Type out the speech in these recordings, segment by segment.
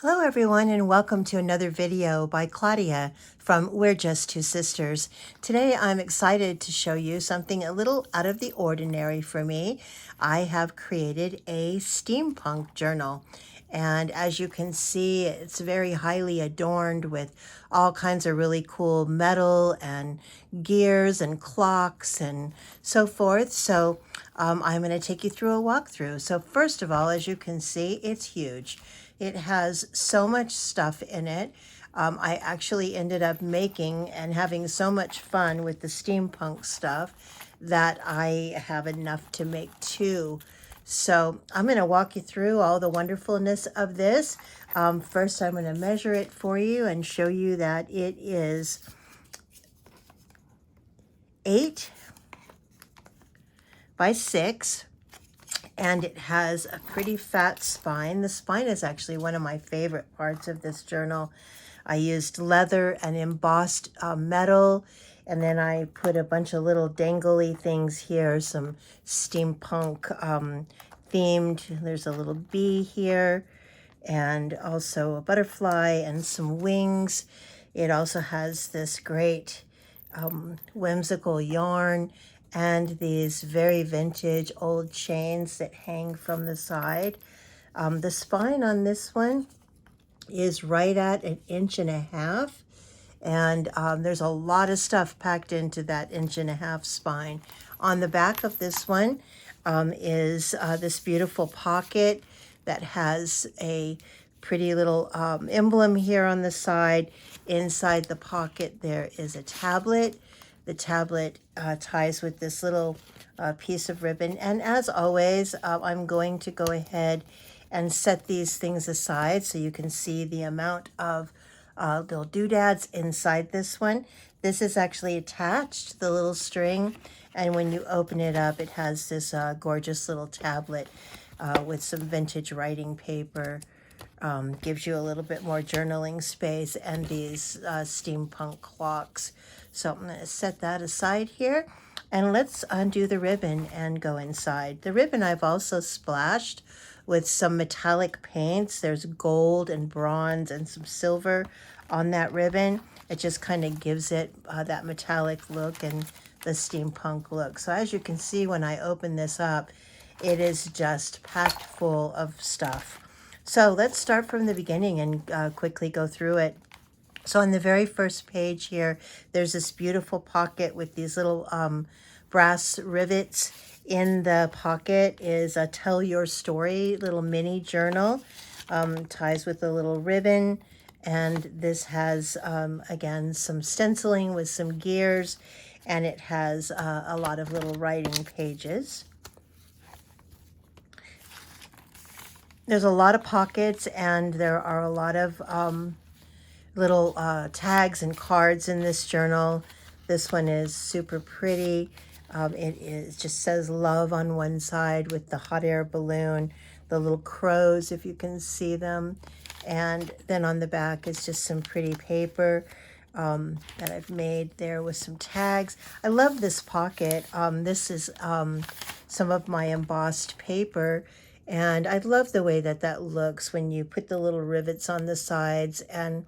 Hello everyone and welcome to another video by Claudia from We're Just Two Sisters. Today I'm excited to show you something a little out of the ordinary for me. I have created a steampunk journal, and as you can see, it's very highly adorned with all kinds of really cool metal and gears and clocks and so forth. So I'm going to take you through a walkthrough. So first of all, as you can see, it's huge. It has so much stuff in it. I actually ended up making and having so much fun with the steampunk stuff that I have enough to make two. So I'm going to walk you through all the wonderfulness of this. First, I'm going to measure it for you and show you that it is 8 by 6. And it has a pretty fat spine. The spine is actually one of my favorite parts of this journal. I used leather and embossed metal, and then I put a bunch of little dangly things here, some steampunk themed. There's a little bee here, and also a butterfly and some wings. It also has this great whimsical yarn and these very vintage old chains that hang from the side. The spine on this one is right at 1.5 inches, and there's a lot of stuff packed into that 1.5 inch spine. On the back of this one is this beautiful pocket that has a pretty little emblem here on the side. Inside the pocket there is a tablet. The tablet ties with this little piece of ribbon. And as always, I'm going to go ahead and set these things aside so you can see the amount of little doodads inside this one. This is actually attached, the little string, and when you open it up, it has this gorgeous little tablet with some vintage writing paper. Gives you a little bit more journaling space, and these steampunk clocks. So I'm going to set that aside here, and let's undo the ribbon and go inside. The ribbon I've also splashed with some metallic paints. There's gold and bronze and some silver on that ribbon. It just kind of gives it that metallic look and the steampunk look. So as you can see, when I open this up, it is just packed full of stuff. So let's start from the beginning and quickly go through it. So on the very first page here, there's this beautiful pocket with these little brass rivets. In the pocket is a Tell Your Story little mini journal, ties with a little ribbon. And this has, again, some stenciling with some gears, and it has a lot of little writing pages. There's a lot of pockets, and there are a lot of little tags and cards in this journal. This one is super pretty. It just says love on one side with the hot air balloon, the little crows, if you can see them. And then on the back is just some pretty paper that I've made there with some tags. I love this pocket. This is some of my embossed paper. And I love the way that that looks when you put the little rivets on the sides, and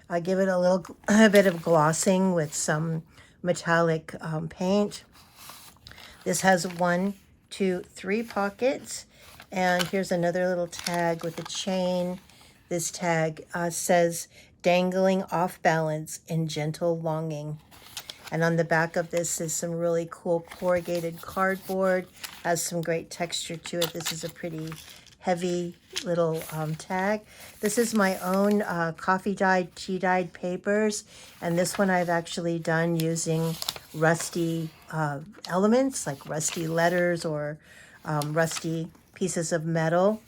I give it a bit of glossing with some metallic paint. This has 1, 2, 3 pockets, and here's another little tag with a chain. This tag says dangling off balance in gentle longing. And on the back of this is some really cool corrugated cardboard. Has some great texture to it. This is a pretty heavy little tag. This is my own coffee dyed, tea dyed papers. And this one I've actually done using rusty elements like rusty letters or rusty pieces of metal.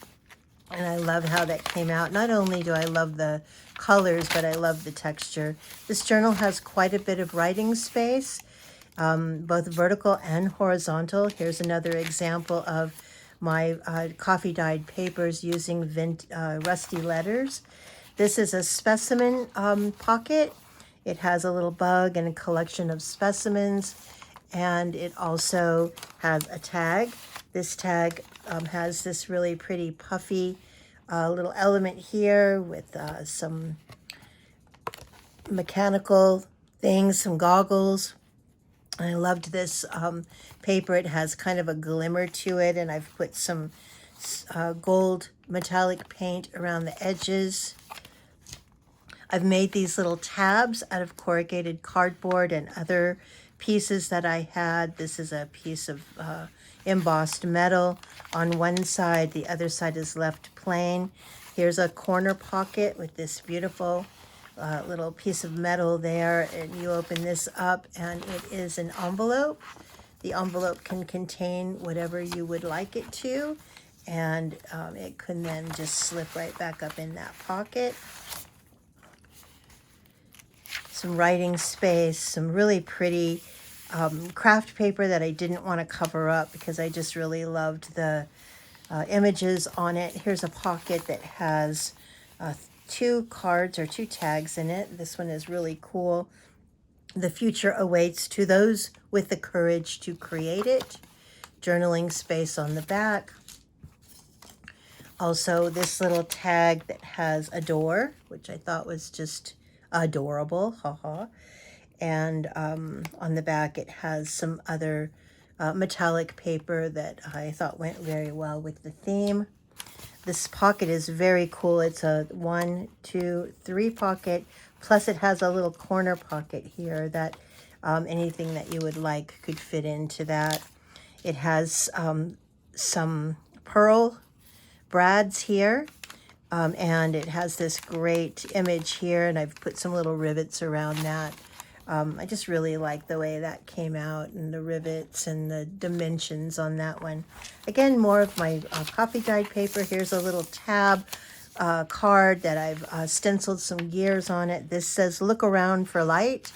And I love how that came out. Not only do I love the colors, but I love the texture. This journal has quite a bit of writing space, both vertical and horizontal. Here's another example of my coffee dyed papers using rusty letters. This is a specimen pocket. It has a little bug and a collection of specimens, and it also has a tag. This tag has this really pretty puffy little element here with some mechanical things, some goggles. I loved this paper. It has kind of a glimmer to it, and I've put some gold metallic paint around the edges. I've made these little tabs out of corrugated cardboard and other pieces that I had. This is a piece of embossed metal on one side. The other side is left plain. Here's a corner pocket with this beautiful little piece of metal there, and you open this up and it is an envelope. The envelope can contain whatever you would like it to, and it can then just slip right back up in that pocket. Some writing space, some really pretty craft paper that I didn't want to cover up because I just really loved the images on it. Here's a pocket that has 2 cards or 2 tags in it. This one is really cool. The future awaits to those with the courage to create it. Journaling space on the back. Also, this little tag that has a door, which I thought was just adorable. Haha. And on the back, it has some other metallic paper that I thought went very well with the theme. This pocket is very cool. It's a 1, 2, 3 pocket. Plus it has a little corner pocket here that anything that you would like could fit into that. It has some pearl brads here. And it has this great image here, and I've put some little rivets around that. I just really like the way that came out, and the rivets and the dimensions on that one. Again, more of my coffee dyed paper. Here's a little tab card that I've stenciled some gears on it. This says, "Look around for light."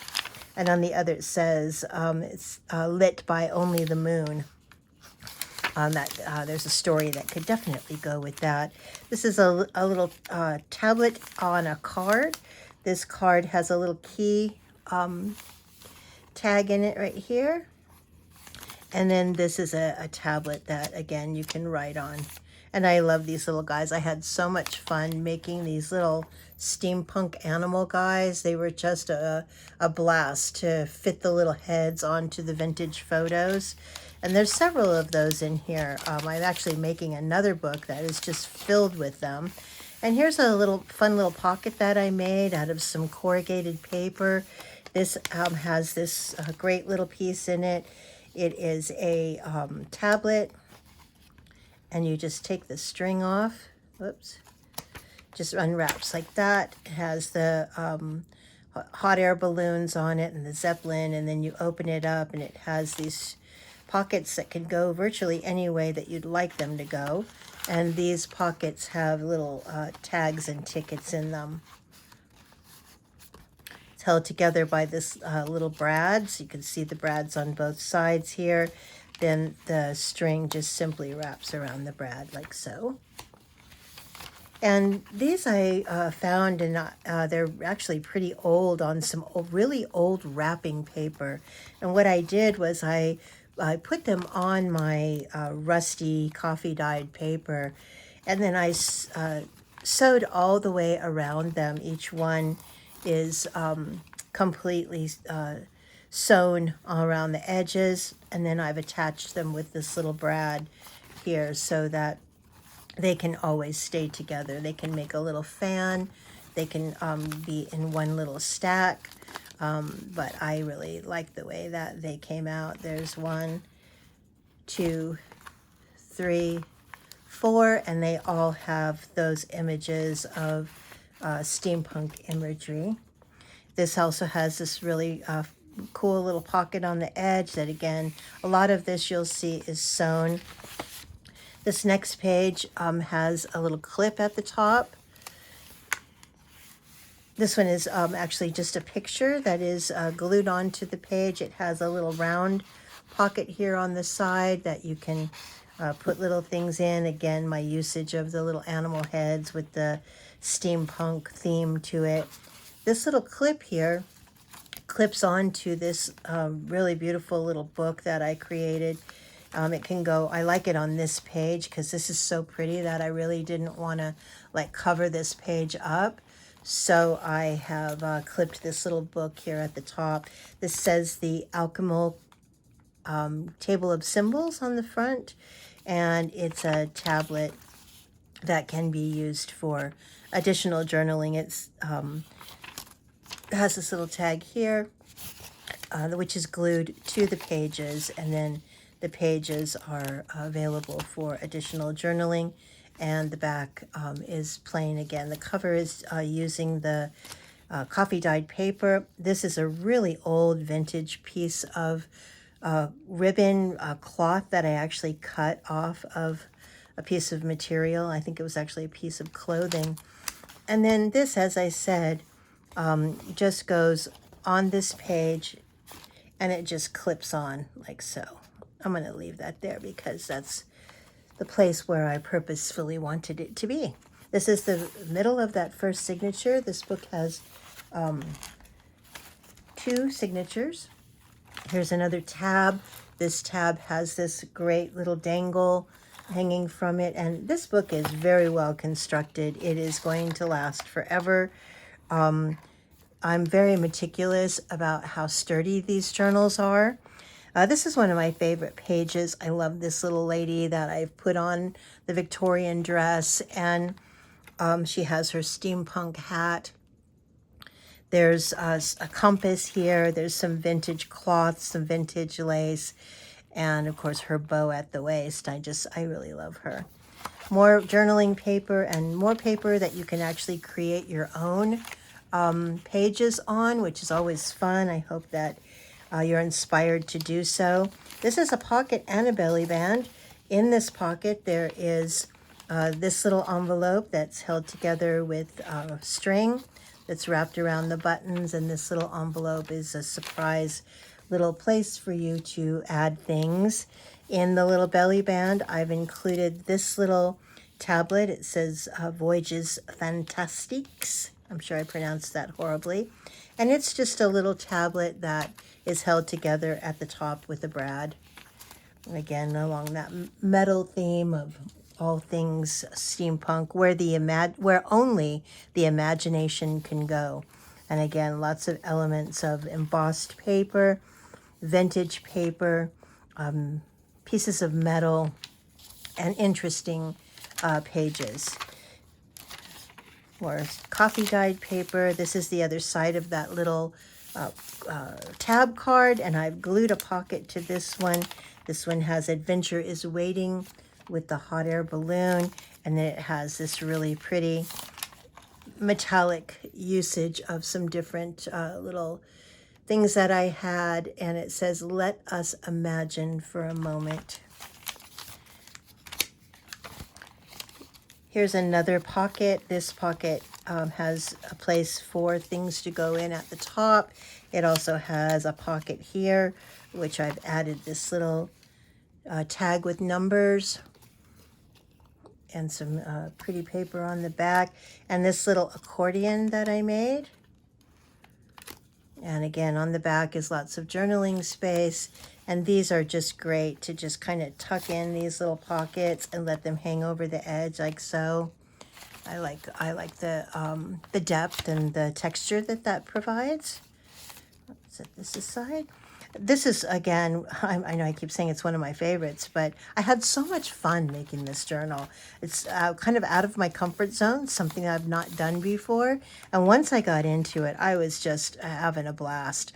And on the other it says, it's lit by only the moon. There's a story that could definitely go with that. This is a little tablet on a card. This card has a little key tag in it right here. And then this is a tablet that, again, you can write on. And I love these little guys. I had so much fun making these little steampunk animal guys. They were just a blast to fit the little heads onto the vintage photos. And there's several of those in here. I'm actually making another book that is just filled with them. And here's a little fun little pocket that I made out of some corrugated paper. This has this great little piece in it. It is a tablet, and you just take the string off. Whoops. Just unwraps like that. It has the hot air balloons on it and the Zeppelin, and then you open it up and it has these pockets that can go virtually any way that you'd like them to go. And these pockets have little tags and tickets in them. It's held together by this little brads. You can see the brads on both sides here. Then the string just simply wraps around the brad like so. And these I found, and they're actually pretty old, on some really old wrapping paper. And what I did was I put them on my rusty coffee dyed paper, and then I sewed all the way around them. Each one is completely sewn around the edges, and then I've attached them with this little brad here so that they can always stay together. They can make a little fan. They can be in one little stack. But I really like the way that they came out. There's 1, 2, 3, 4, and they all have those images of steampunk imagery. This also has this really cool little pocket on the edge that, again, a lot of this you'll see is sewn. This next page has a little clip at the top. This one is actually just a picture that is glued onto the page. It has a little round pocket here on the side that you can put little things in. Again, my usage of the little animal heads with the steampunk theme to it. This little clip here clips onto this really beautiful little book that I created. It can go, I like it on this page because this is so pretty that I really didn't want to like cover this page up. So I have clipped this little book here at the top. This says the alchemical table of symbols on the front, and it's a tablet that can be used for additional journaling. It has this little tag here, which is glued to the pages, and then the pages are available for additional journaling, and the back is plain again. The cover is using the coffee dyed paper. This is a really old vintage piece of ribbon cloth that I actually cut off of a piece of material. I think it was actually a piece of clothing. And then this, as I said, just goes on this page, and it just clips on like so. I'm going to leave that there because that's the place where I purposefully wanted it to be. This is the middle of that first signature. This book has 2 signatures. Here's another tab. This tab has this great little dangle hanging from it, and this book is very well constructed. It is going to last forever. I'm very meticulous about how sturdy these journals are. This is one of my favorite pages. I love this little lady that I've put on the Victorian dress, and she has her steampunk hat. There's a compass here. There's some vintage cloth, some vintage lace, and of course her bow at the waist. I really love her. More journaling paper and more paper that you can actually create your own pages on, which is always fun. I hope that you're inspired to do so. This is a pocket and a belly band. In this pocket there is this little envelope that's held together with string that's wrapped around the buttons, and this little envelope is a surprise little place for you to add things. In the little belly band, I've included this little tablet. It says Voyages Fantastiques. I'm sure I pronounced that horribly. And it's just a little tablet that is held together at the top with a brad. And again, along that metal theme of all things steampunk, where only the imagination can go. And again, lots of elements of embossed paper, vintage paper, pieces of metal, and interesting pages. More coffee dyed paper. This is the other side of that little tab card, and I've glued a pocket to this one. This one has Adventure is Waiting with the hot air balloon, and then it has this really pretty metallic usage of some different little things that I had, and it says, "Let us imagine for a moment." Here's another pocket. This pocket has a place for things to go in at the top. It also has a pocket here, which I've added this little tag with numbers and some pretty paper on the back, and this little accordion that I made. And again, on the back is lots of journaling space, and these are just great to just kind of tuck in these little pockets and let them hang over the edge like so. I like the depth and the texture that provides. Set this aside. This is, again, I know I keep saying it's one of my favorites, but I had so much fun making this journal. It's kind of out of my comfort zone, something I've not done before. And once I got into it, I was just having a blast.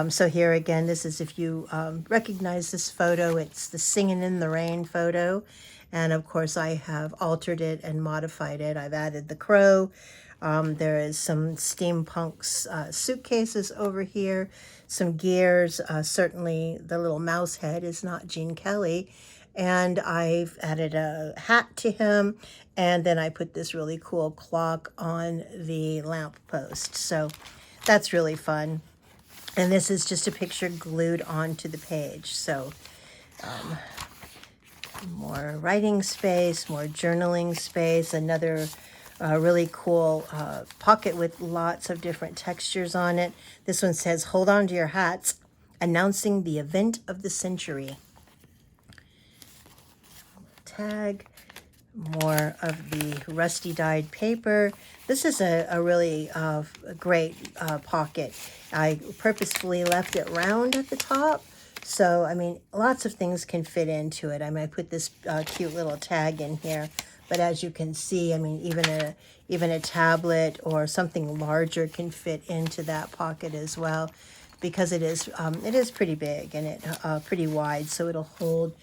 So here again, this is, if you recognize this photo, it's the Singing in the Rain photo. And of course, I have altered it and modified it. I've added the crow. There is some steampunk suitcases over here, some gears. Certainly the little mouse head is not Gene Kelly. And I've added a hat to him. And then I put this really cool clock on the lamp post. So that's really fun. And this is just a picture glued onto the page. So more writing space, more journaling space, another really cool pocket with lots of different textures on it. This one says, "Hold on to your hats, announcing the event of the century." tag. More of the rusty dyed paper. This is a really great pocket. I purposefully left it round at the top. So, I mean, lots of things can fit into it. I mean, I put this cute little tag in here. But as you can see, I mean, even a tablet or something larger can fit into that pocket as well, because it is pretty big and it pretty wide, so it'll hold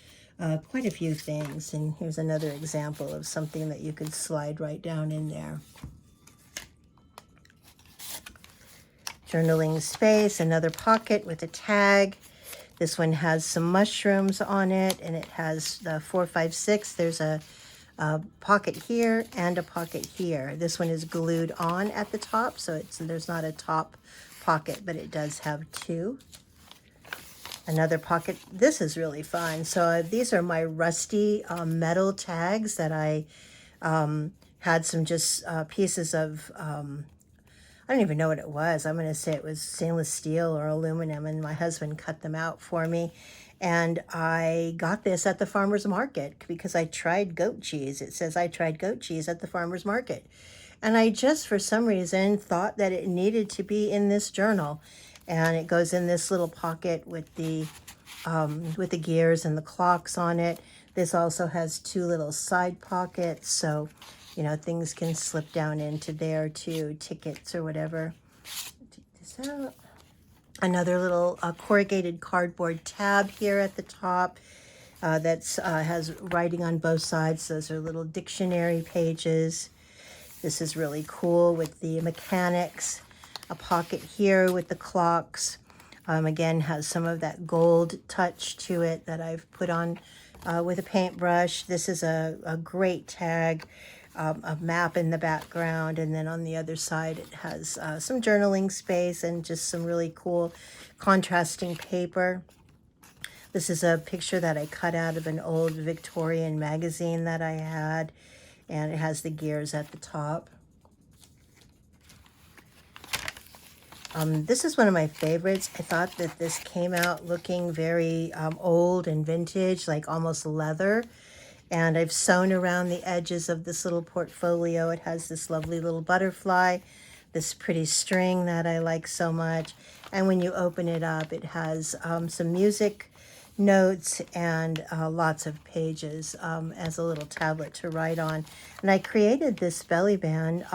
quite a few things. And here's another example of something that you could slide right down in there. Journaling space, another pocket with a tag. This one has some mushrooms on it, and it has the 4, 5, 6. There's a pocket here and a pocket here. This one is glued on at the top, so there's not a top pocket, but it does have two. Another pocket. This is really fun. So these are my rusty metal tags that I had some just pieces of, I don't even know what it was. I'm going to say it was stainless steel or aluminum, and my husband cut them out for me. And I got this at the farmer's market because I tried goat cheese. It says I tried goat cheese at the farmer's market. And I just, for some reason, thought that it needed to be in this journal. And it goes in this little pocket with the gears and the clocks on it. This also has two little side pockets, so, you know, things can slip down into there too, tickets or whatever. Take this out. Another little corrugated cardboard tab here at the top that has writing on both sides. Those are little dictionary pages. This is really cool with the mechanics. A pocket here with the clocks. Again, has some of that gold touch to it that I've put on with a paintbrush. This is a great tag, a map in the background, and then on the other side it has some journaling space and just some really cool contrasting paper. This is a picture that I cut out of an old Victorian magazine that I had, and it has the gears at the top. This is one of my favorites. I thought that this came out looking very old and vintage, like almost leather. And I've sewn around the edges of this little portfolio. It has this lovely little butterfly, this pretty string that I like so much. And when you open it up, it has some music notes and lots of pages as a little tablet to write on. And I created this belly band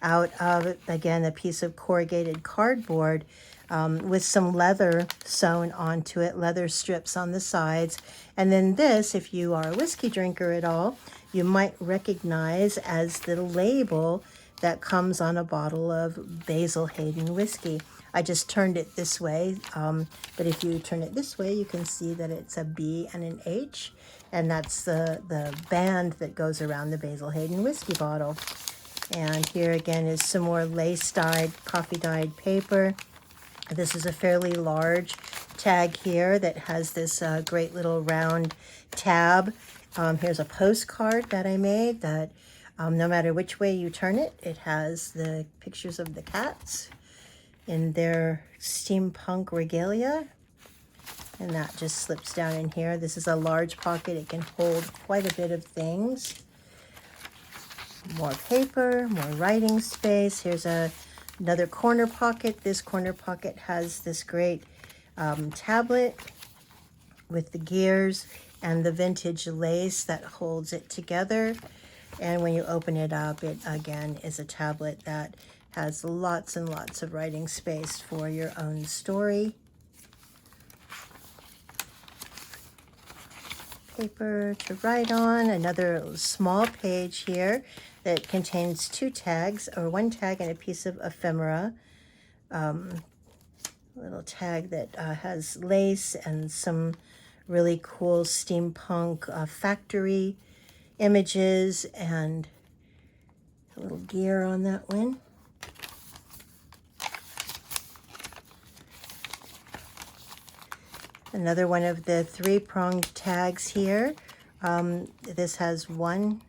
out of, again, a piece of corrugated cardboard with some leather sewn onto it, leather strips on the sides. And then this, if you are a whiskey drinker at all, you might recognize as the label that comes on a bottle of Basil Hayden whiskey. I just turned it this way, but if you turn it this way, you can see that it's a B and an H, and that's the band that goes around the Basil Hayden whiskey bottle. And here again is some more lace-dyed, coffee-dyed paper. This is a fairly large tag here that has this great little round tab. Here's a postcard that I made that no matter which way you turn it, it has the pictures of the cats in their steampunk regalia. And that just slips down in here. This is a large pocket. It can hold quite a bit of things. More paper, more writing space. Here's another corner pocket. This corner pocket has this great tablet with the gears and the vintage lace that holds it together. And when you open it up, it again is a tablet that has lots and lots of writing space for your own story. Paper to write on. Another small page here that contains two tags, or one tag and a piece of ephemera. A little tag that has lace and some really cool steampunk factory images, and a little gear on that one. Another one of the three-pronged tags here. This has 1,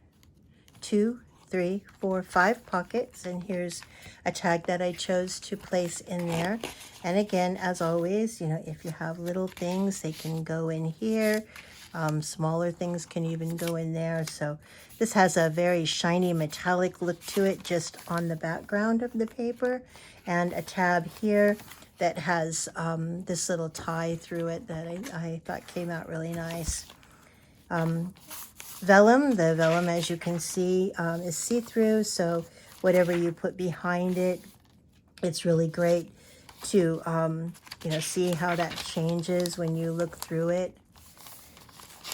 2, 3, 4, 5 pockets, and here's a tag that I chose to place in there. And again, as always, you know, if you have little things, they can go in here. Smaller things can even go in there. So this has a very shiny metallic look to it just on the background of the paper, and a tab here that has this little tie through it that I thought came out really nice. Vellum, the vellum, as you can see, is see-through, so whatever you put behind it, it's really great to see how that changes when you look through it.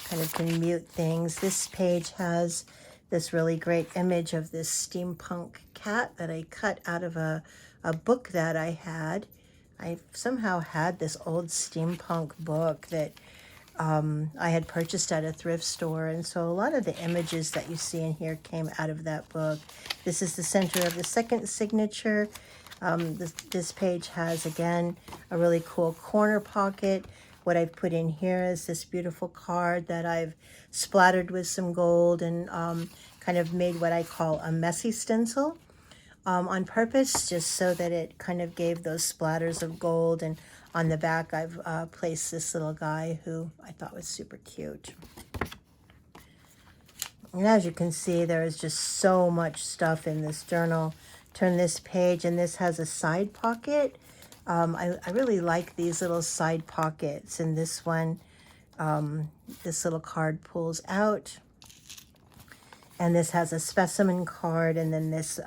Kind of can mute things. This page has this really great image of this steampunk cat that I cut out of a book that I had. I somehow had this old steampunk book that I had purchased at a thrift store, and so a lot of the images that you see in here came out of that book. This is the center of the second signature. This page has, again, a really cool corner pocket. What I've put in here is this beautiful card that I've splattered with some gold and kind of made what I call a messy stencil on purpose, just so that it kind of gave those splatters of gold. And on the back, I've placed this little guy who I thought was super cute. And as you can see, there is just so much stuff in this journal. Turn this page, and this has a side pocket. I really like these little side pockets. And this one, this little card pulls out. And this has a specimen card, and then this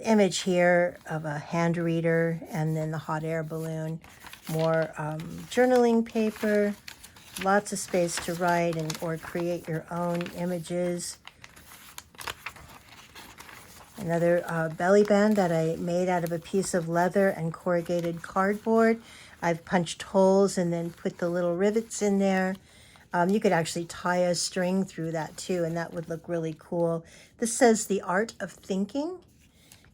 image here of a hand reader, and then the hot air balloon. More journaling paper, lots of space to write and or create your own images. Another belly band that I made out of a piece of leather and corrugated cardboard. I've punched holes and then put the little rivets in there. You could actually tie a string through that too, and that would look really cool. This says The Art of Thinking.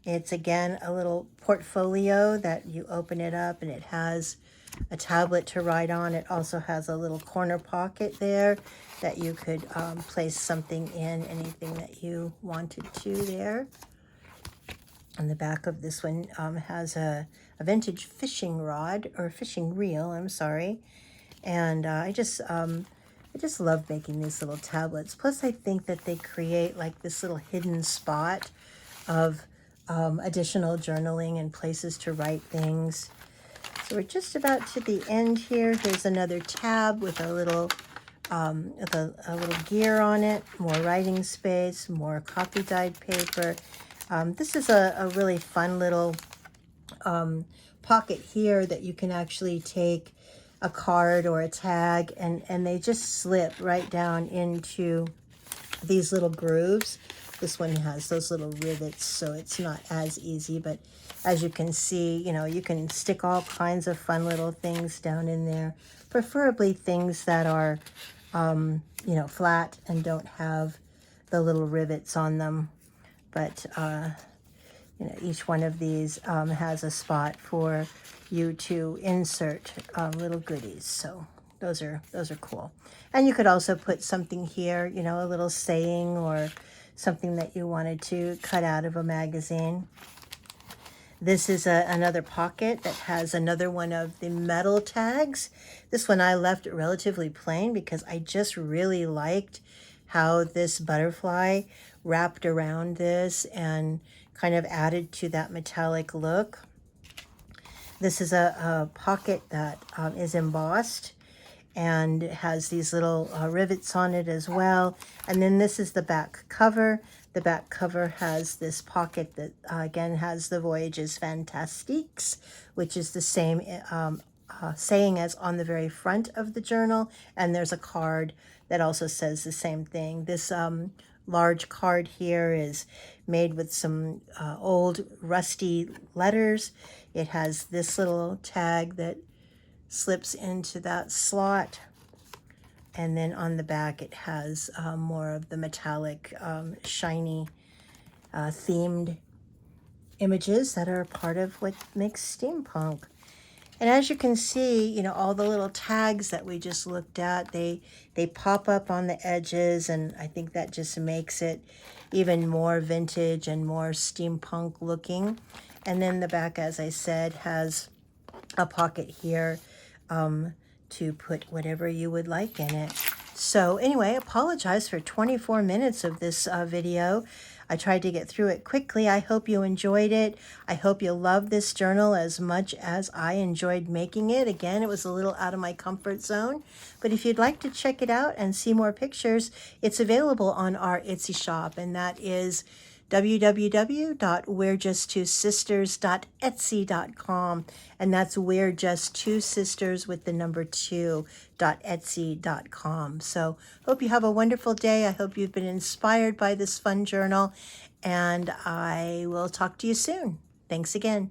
It's, again, a little portfolio that you open it up, and it has a tablet to write on. It also has a little corner pocket there that you could place something in, anything that you wanted to there. And the back of this one has a vintage fishing rod, or fishing reel, I'm sorry. And I just love making these little tablets. Plus, I think that they create like this little hidden spot of additional journaling and places to write things. So we're just about to the end here. Here's another tab with a little gear on it, more writing space, more copy dyed paper. This is a really fun little pocket here that you can actually take a card or a tag, and they just slip right down into these little grooves. This one has those little rivets, so it's not as easy, but as you can see, you can stick all kinds of fun little things down in there, preferably things that are, flat and don't have the little rivets on them. But, each one of these has a spot for you to insert little goodies. So those are cool. And you could also put something here, a little saying or something that you wanted to cut out of a magazine. This is another pocket that has another one of the metal tags. This one I left relatively plain because I just really liked how this butterfly wrapped around this and kind of added to that metallic look. This is a pocket that is embossed and it has these little rivets on it as well. And then this is the back cover. The back cover has this pocket that, again, has the Voyages Fantastiques, which is the same saying as on the very front of the journal. And there's a card that also says the same thing. This large card here is made with some old rusty letters. It has this little tag that slips into that slot, and then on the back it has more of the metallic shiny themed images that are part of what makes steampunk. And as you can see, all the little tags that we just looked at, they pop up on the edges, and I think that just makes it even more vintage and more steampunk looking. And then the back, as I said, has a pocket here to put whatever you would like in it. So anyway, apologize for 24 minutes of this video. I tried to get through it quickly. I hope you enjoyed it. I hope you love this journal as much as I enjoyed making it. Again, it was a little out of my comfort zone. But if you'd like to check it out and see more pictures, it's available on our Etsy shop, and that is www.we'rejusttwosisters.etsy.com, and that's We're Just Two Sisters with the number 2.etsy.com. So hope you have a wonderful day. I hope you've been inspired by this fun journal, and I will talk to you soon. Thanks again.